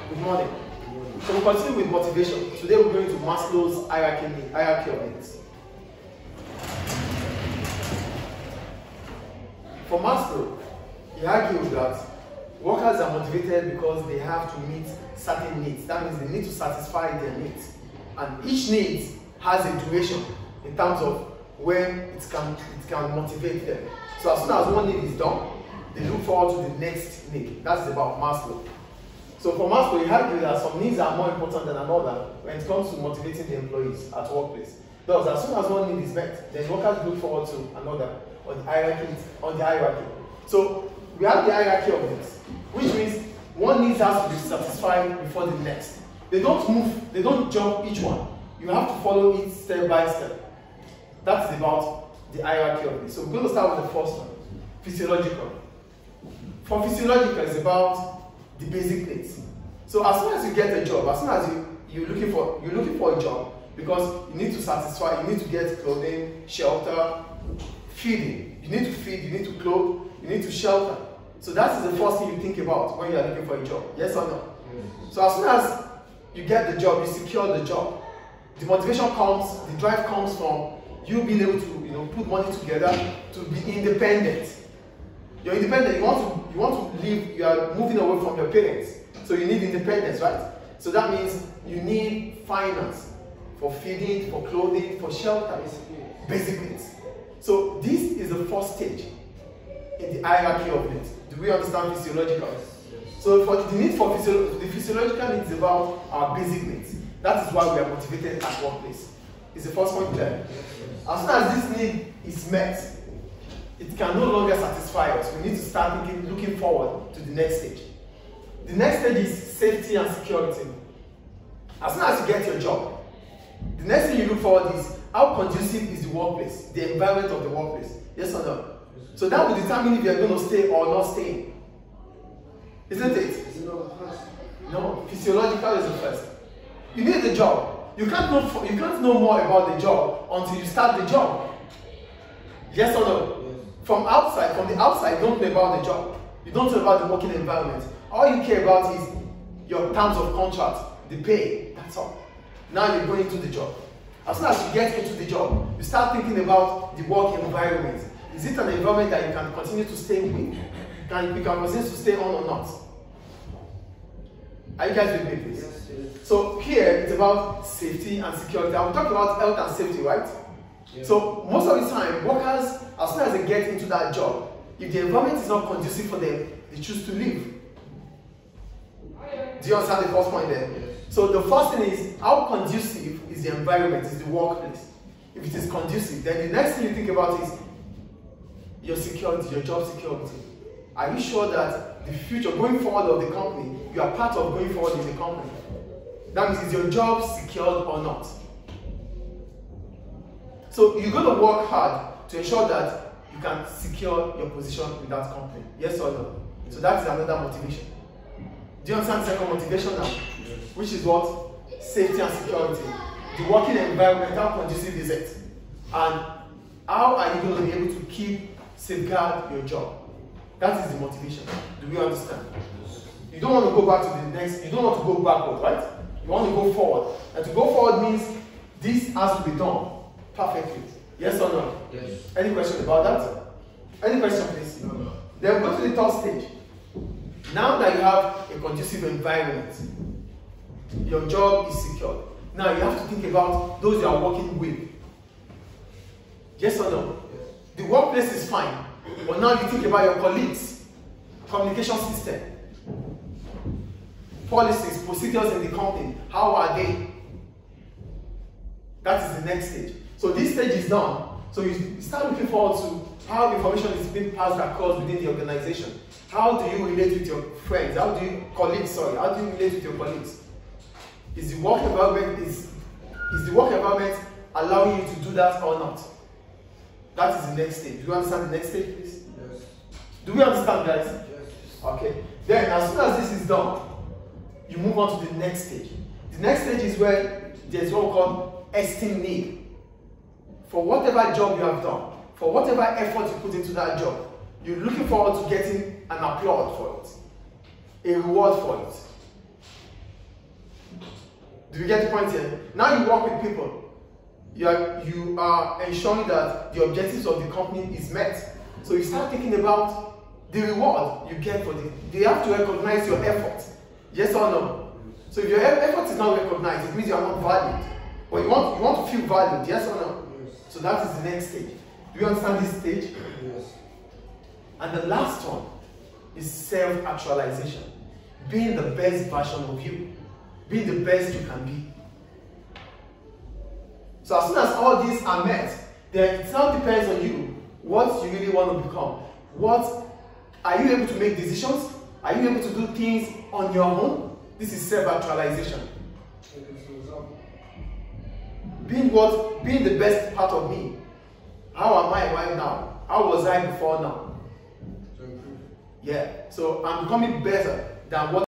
Good morning. So we'll continue with motivation. Today we're going to Maslow's hierarchy of needs. For Maslow, he argues that workers are motivated because they have to meet certain needs. That means they need to satisfy their needs. And each need has a duration in terms of when it can motivate them. So as soon as one need is done, they look forward to the next need. That's about Maslow. So for Maslow, he argues that some needs are more important than another when it comes to motivating the employees at workplace. Thus, as soon as one need is met, then workers look forward to another on the hierarchy. So we have the hierarchy of needs, which means one need has to be satisfied before the next. They don't move, they don't jump each one. You have to follow it step by step. That's about the hierarchy of needs. So we're going to start with the first one, physiological. For physiological, it's about the basic needs. So as soon as you get a job, as soon as you're looking for a job, because you need to satisfy, you need to get clothing, shelter, feeding. You need to feed, you need to clothe, you need to shelter. So that is the first thing you think about when you are looking for a job. Yes or no? Yes. So as soon as you get the job, you secure the job, the motivation comes, the drive comes from you being able to put money together to be independent. You're independent, you want to live, you are moving away from your parents. So you need independence, right? So that means you need finance for feeding, for clothing, for shelter, basic needs. So this is the first stage in the hierarchy of needs. Do we understand physiological? Yes. So for the need for the physiological needs is about our basic needs. That is why we are motivated at workplace. It's the first point there. As soon as this need is met, it can no longer satisfy us. We need to start looking forward to the next stage. The next stage is safety and security. As soon as you get your job, the next thing you look forward is how conducive is the workplace, the environment of the workplace. Yes or no? So that will determine if you are going to stay or not stay. Isn't it? Is it not the first? No, physiological is the first. You need the job. You can't know more about the job until you start the job. Yes or no? Yes. From the outside, you don't know about the job. You don't know about the working environment. All you care about is your terms of contract, the pay. That's all. Now you're going into the job. As soon as you get into the job, you start thinking about the work environment. Is it an environment that you can continue to stay with? You can continue to stay on or not? Are you guys with me, please? Yes, yes. So here, it's about safety and security. I will talk about health and safety, right? Yes. So most of the time, workers, as soon as they get into that job, if the environment is not conducive for them, they choose to leave. Do you understand the first point there? Yes. So the first thing is, how conducive is the environment, is the workplace? If it is conducive, then the next thing you think about is your security, your job security. Are you sure that the future, going forward of the company, you are part of going forward in the company? That means, is your job secured or not? So you're going to work hard to ensure that you can secure your position in that company. Yes or no? So that is another motivation. Do you understand the second motivation now? Yes. Which is what? Safety and security. The working environment, how conducive is it? And how are you going to be able to safeguard your job? That is the motivation. Do we understand? Yes. You don't want to go back to the next, you don't want to go backward, right? You want to go forward. And to go forward means this has to be done perfectly. Yes or no? Yes. Any question about that? Any question, please? No. Then go to the third stage. Now that you have a conducive environment, your job is secured. Now you have to think about those you are working with. Yes or no? Yes. The workplace is fine, but now you think about your colleagues, communication system, policies, procedures in the company. How are they? That is the next stage. So this stage is done. So you start looking forward to how information is being passed across within the organization. How do you relate with your friends? How do you relate with your colleagues? Is the work environment allowing you to do that or not? That is the next stage. Do you understand the next stage, please? Yes. Do we understand, guys? Yes. Okay. Then, as soon as this is done, you move on to the next stage. The next stage is where there's what we call esteem need. For whatever job you have done, for whatever effort you put into that job, you're looking forward to getting an applaud for it, a reward for it. Do you get the point here? Now you work with people. You are ensuring that the objectives of the company is met. So you start thinking about the reward you get for they have to recognize your effort. Yes or no? So if your effort is not recognized, it means you are not valued. But you want to feel valued, yes or no? Yes. So that is the next stage. Do you understand this stage? Yes. And the last one is self-actualization. Being the best version of you. Being the best you can be. So as soon as all these are met, then it now depends on you what you really want to become. Are you able to make decisions? Are you able to do things on your own? This is self-actualization. Being the best part of me. How am I right now? How was I before now? Yeah. So I'm becoming better than what